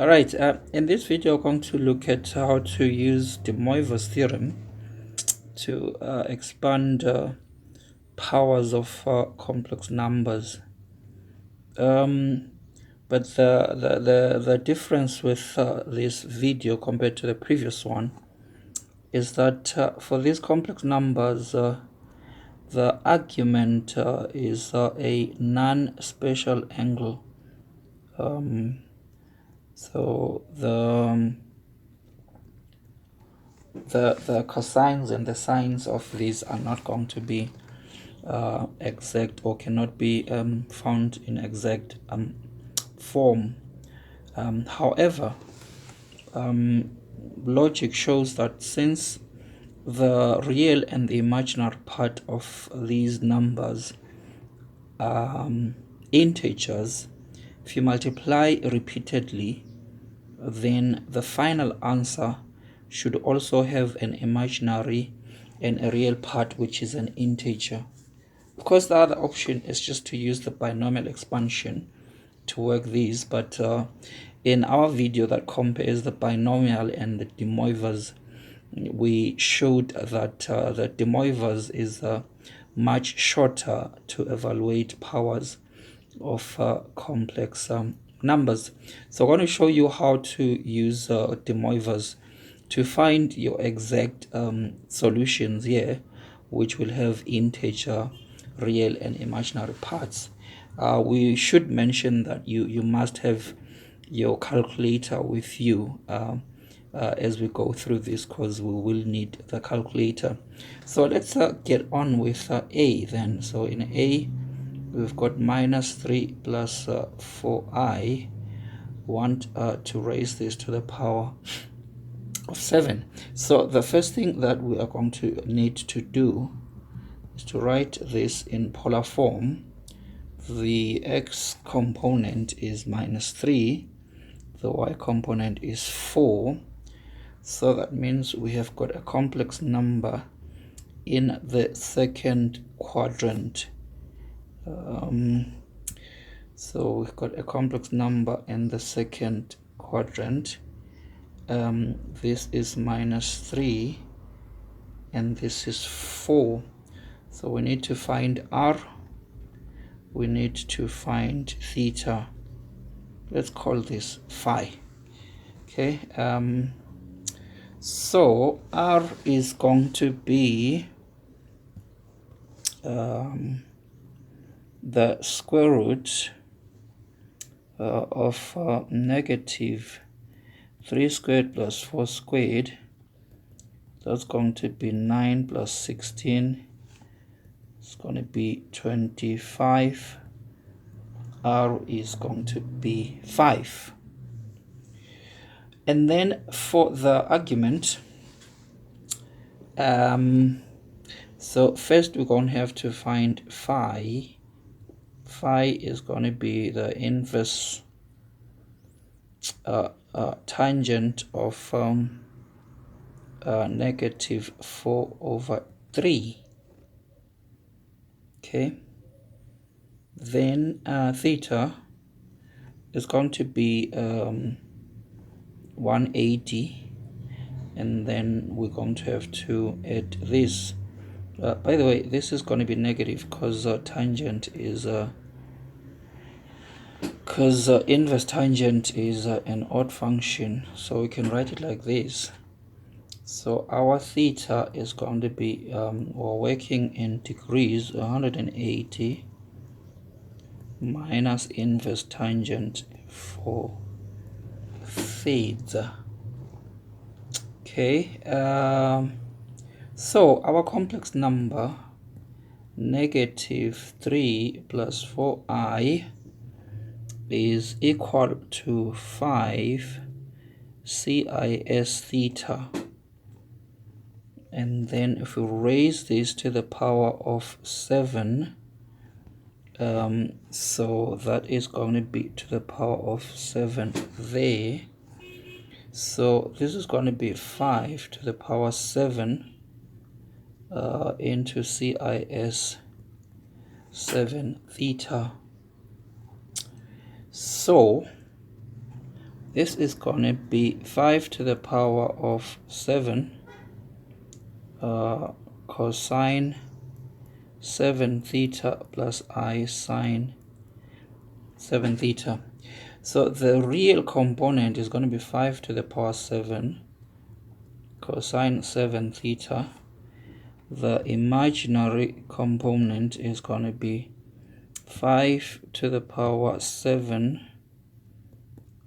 Alright, in this video I'm going to look at how to use the Moivre's theorem to expand powers of complex numbers. But the difference with this video compared to the previous one is that for these complex numbers, the argument is a non-special angle. So the cosines and the sines of these are not going to be exact, or cannot be found in exact form. However, logic shows that since the real and the imaginary part of these numbers are integers, if you multiply repeatedly, then the final answer should also have an imaginary and a real part, which is an integer. Of course, the other option is just to use the binomial expansion to work these, but in our video that compares the binomial and the de Moivre's, we showed that the de Moivre's is much shorter to evaluate powers of complex numbers. So I'm going to show you how to use de Moivre's to find your exact solutions here, which will have integer, real and imaginary parts. We should mention that you must have your calculator with you as we go through this, because we will need the calculator. So let's get on with A then. So in A, we've got minus 3 plus 4i. Want to raise this to the power of 7. So the first thing that we are going to need to do is to write this in polar form. The x component is minus 3, the y component is 4. So that means we have got a complex number in the second quadrant. So we've got a complex number in the second quadrant. This is minus 3 and this is 4. So we need to find r, we need to find theta. Let's call this phi. Okay, so r is going to be the square root of negative 3 squared plus 4 squared. That's going to be 9 plus 16. It's going to be 25. R is going to be 5. And then for the argument, so first we're going to have to find phi. Phi is going to be the inverse tangent of negative 4 over 3. Okay, then theta is going to be 180, and then we're going to have to add this. By the way, this is going to be negative because tangent is inverse tangent is an odd function, so we can write it like this. So our theta is going to be, we're working in degrees, 180 minus inverse tangent for theta. Okay, so our complex number, negative 3 plus 4i, is equal to 5 cis theta. And then if we raise this to the power of 7, so that is going to be to the power of 7 there. So this is going to be 5 to the power 7 into cis 7 theta. So this is going to be 5 to the power of 7 cosine 7 theta plus I sine 7 theta. So the real component is going to be 5 to the power 7 cosine 7 theta. The imaginary component is going to be 5 to the power 7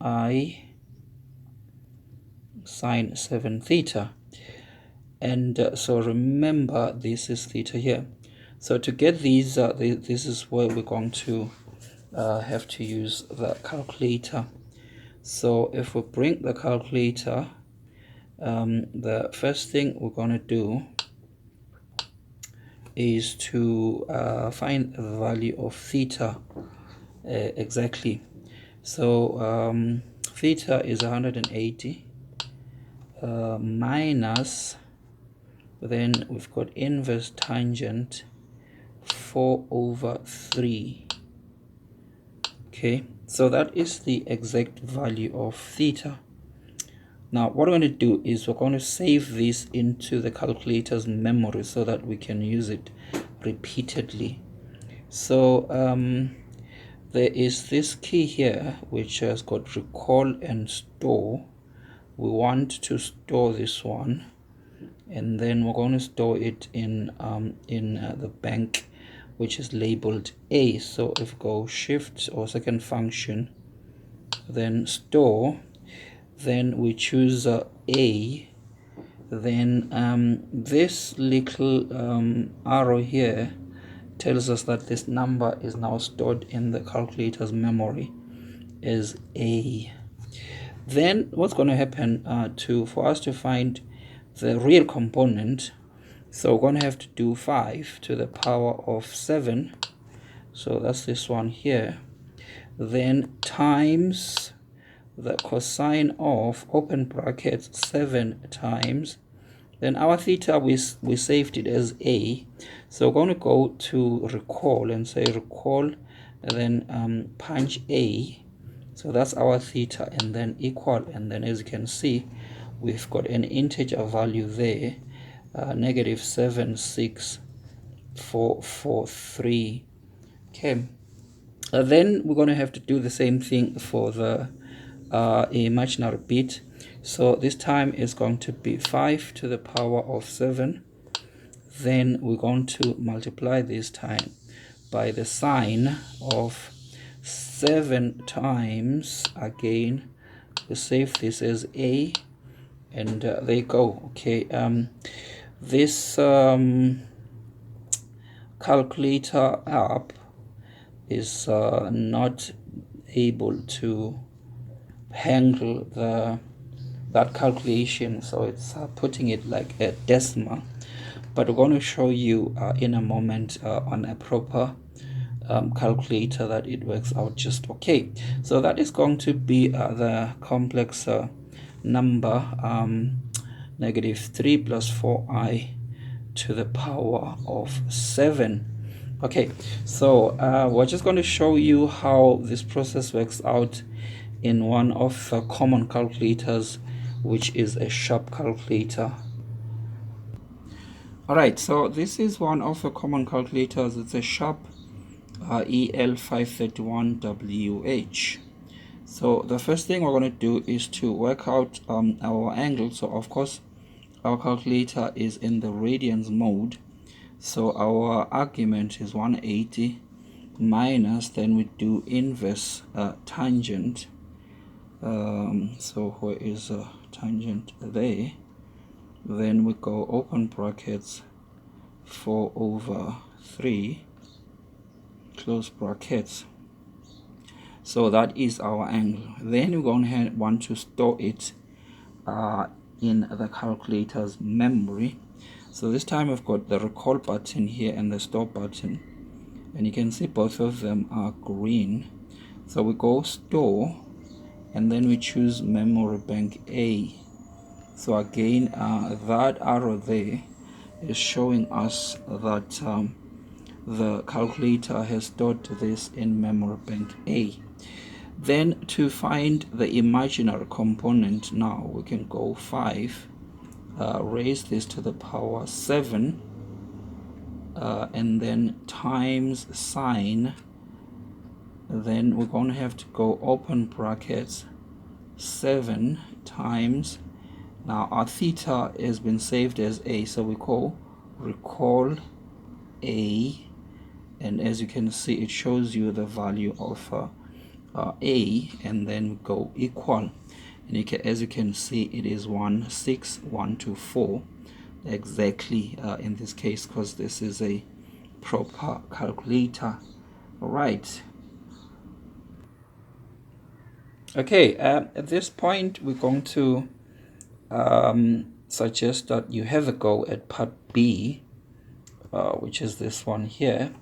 I sine 7 theta. And so remember, this is theta here. So to get these, this is where we're going to have to use the calculator. So if we bring the calculator, the first thing we're going to do is to find the value of theta exactly. So theta is 180 minus, then we've got inverse tangent 4/3. Okay, so that is the exact value of theta. Now what we're going to do is we're going to save this into the calculator's memory so that we can use it repeatedly. So there is this key here which has got recall and store. We want to store this one, and then we're going to store it in the bank which is labeled A. So if we go shift or second function, then store, then we choose A, then this little arrow here tells us that this number is now stored in the calculator's memory as A. Then what's going to happen for us to find the real component, so we're going to have to do 5 to the power of 7, so that's this one here, then times the cosine of open brackets 7 times, then our theta we saved it as A, so we're going to go to recall and say recall, and then punch A, so that's our theta, and then equal, and then as you can see we've got an integer value there, negative 76443. Okay, then we're going to have to do the same thing for the imaginary bit. So this time is going to be 5 to the power of 7, then we're going to multiply this time by the sine of 7 times, again we save this as A, and there you go. Okay, this calculator app is not able to handle that calculation, so it's putting it like a decimal, but we're going to show you in a moment on a proper calculator that it works out just okay. So that is going to be the complex number negative 3 plus 4i to the power of 7. Okay, so we're just going to show you how this process works out in one of the common calculators, which is a sharp calculator. Alright, so this is one of the common calculators. It's a sharp EL531WH. So the first thing we're going to do is to work out our angle. So of course our calculator is in the radians mode, so our argument is 180 minus, then we do inverse tangent. So where is tangent? There. Then we go open brackets 4/3 close brackets. So that is our angle. Then we're going to want to store it in the calculator's memory. So this time we've got the recall button here and the store button, and you can see both of them are green. So we go store, and then we choose memory bank A. So again that arrow there is showing us that the calculator has stored this in memory bank A. Then to find the imaginary component, now we can go 5, raise this to the power 7, and then times sine. Then we're going to have to go open brackets 7 times, now our theta has been saved as a, so we recall a, and as you can see it shows you the value of a, and then go equal, and you can, as you can see, it is 16124 exactly in this case, because this is a proper calculator. All right. Okay, at this point we're going to suggest that you have a go at part B, which is this one here.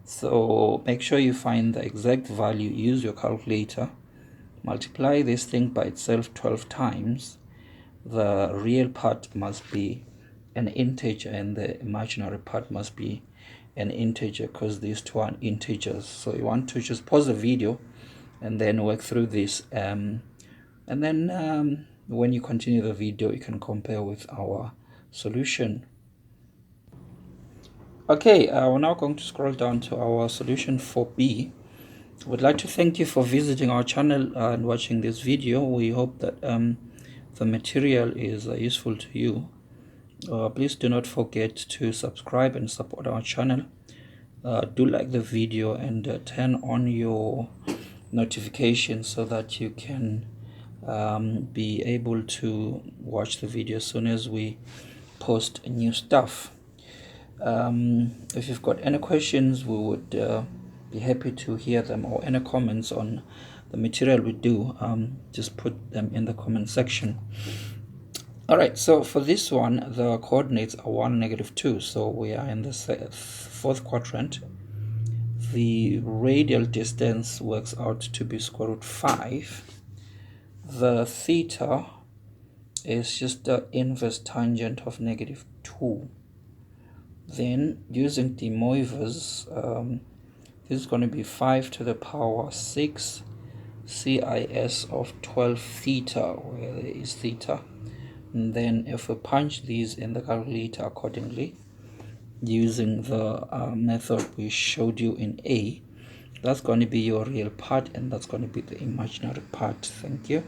So make sure you find the exact value, use your calculator, multiply this thing by itself 12 times. The real part must be an integer and the imaginary part must be an integer, because these two are integers. So you want to just pause the video and then work through this, and then when you continue the video you can compare with our solution. Okay, we're now going to scroll down to our solution for B. I would like to thank you for visiting our channel and watching this video. We hope that the material is useful to you. Please do not forget to subscribe and support our channel. Do like the video and turn on your notifications so that you can be able to watch the video as soon as we post new stuff. If you've got any questions, we would be happy to hear them, or any comments on the material we do, just put them in the comment section. Alright, so for this one the coordinates are 1, -2, so we are in the 4th quadrant. The radial distance works out to be √5. The theta is just the inverse tangent of -2. Then using the Moivres, this is going to be 5 to the power 6 cis of 12 theta, where there is theta. And then if we punch these in the calculator accordingly, using the method we showed you in A, that's going to be your real part and that's going to be the imaginary part. Thank you.